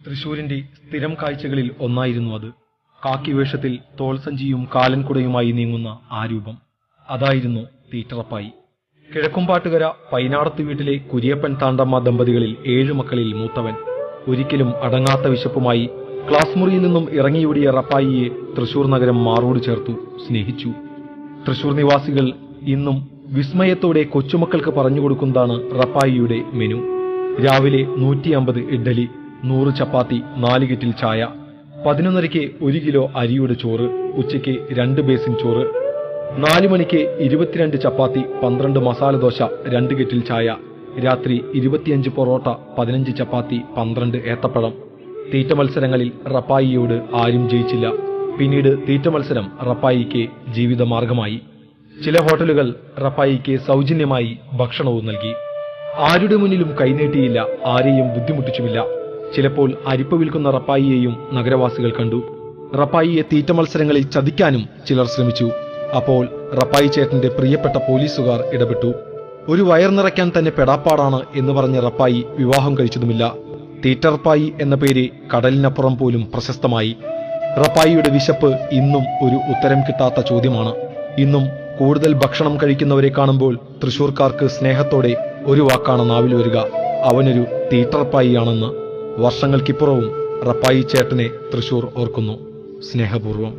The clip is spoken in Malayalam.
തൃശൂരിന്റെ സ്ഥിരം കാഴ്ചകളിൽ ഒന്നായിരുന്നു അത്. കാക്കി വേഷത്തിൽ തോൾസഞ്ചിയും കാലൻകുടയുമായി നീങ്ങുന്ന ആ രൂപം, അതായിരുന്നു തീറ്ററപ്പായി. കിഴക്കുംപാട്ടുകര പൈനാടത്ത് വീട്ടിലെ കുര്യപ്പൻ താണ്ടമ്മ ദമ്പതികളിൽ 7 മക്കളിൽ മൂത്തവൻ. ഒരിക്കലും അടങ്ങാത്ത വിശപ്പുമായി ക്ലാസ് മുറിയിൽ നിന്നും ഇറങ്ങിയോടിയ റപ്പായിയെ തൃശൂർ നഗരം മാറോട് ചേർത്തു സ്നേഹിച്ചു. തൃശൂർ നിവാസികൾ ഇന്നും വിസ്മയത്തോടെ കൊച്ചുമക്കൾക്ക് പറഞ്ഞുകൊടുക്കുന്നതാണ് റപ്പായിയുടെ മെനു. രാവിലെ 150 ഇഡ്ഡലി, 100 ചപ്പാത്തി, 4 കെറ്റിൽ ചായ. 11:30 1 കിലോ അരിയുടെ ചോറ്, ഉച്ചയ്ക്ക് 2 ബേസിൻ ചോറ്. 4 മണിക്ക് 22 ചപ്പാത്തി, 12 മസാലദോശ, 2 കെറ്റിൽ ചായ. രാത്രി 25 പൊറോട്ട, 15 ചപ്പാത്തി, 12 ഏത്തപ്പഴം. തീറ്റ മത്സരങ്ങളിൽ റപ്പായിയോട് ആരും ജയിച്ചില്ല. പിന്നീട് തീറ്റ മത്സരം റപ്പായിക്ക് ജീവിതമാർഗമായി. ചില ഹോട്ടലുകൾ റപ്പായിക്ക് സൗജന്യമായി ഭക്ഷണവും നൽകി. ആരുടെ മുന്നിലും കൈനീട്ടിയില്ല, ആരെയും ബുദ്ധിമുട്ടിച്ചുമില്ല. ചിലപ്പോൾ അരിപ്പ വിൽക്കുന്ന റപ്പായിയെയും നഗരവാസികൾ കണ്ടു. റപ്പായിയെ തീറ്റ മത്സരങ്ങളിൽ ചതിക്കാനും ചിലർ ശ്രമിച്ചു. അപ്പോൾ റപ്പായി ചേട്ടന്റെ പ്രിയപ്പെട്ട പോലീസുകാർ ഇടപെട്ടു. ഒരു വയർ നിറയ്ക്കാൻ തന്നെ പെടാപ്പാടാണ് എന്ന് പറഞ്ഞ റപ്പായി വിവാഹം കഴിച്ചതുമില്ല. തീറ്ററപ്പായി എന്ന പേര് കടലിനപ്പുറം പോലും പ്രശസ്തമായി. റപ്പായിയുടെ വിശപ്പ് ഇന്നും ഒരു ഉത്തരം കിട്ടാത്ത ചോദ്യമാണ്. ഇന്നും കൂടുതൽ ഭക്ഷണം കഴിക്കുന്നവരെ കാണുമ്പോൾ തൃശൂർക്കാർക്ക് സ്നേഹത്തോടെ ഒരു വാക്കാണ് നാവിൽ വരിക: അവനൊരു തീറ്ററപ്പായിയാണെന്ന്. വർഷങ്ങൾക്കിപ്പുറവും റപ്പായി ചേട്ടനെ തൃശൂർ ഓർക്കുന്നു സ്നേഹപൂർവ്വം.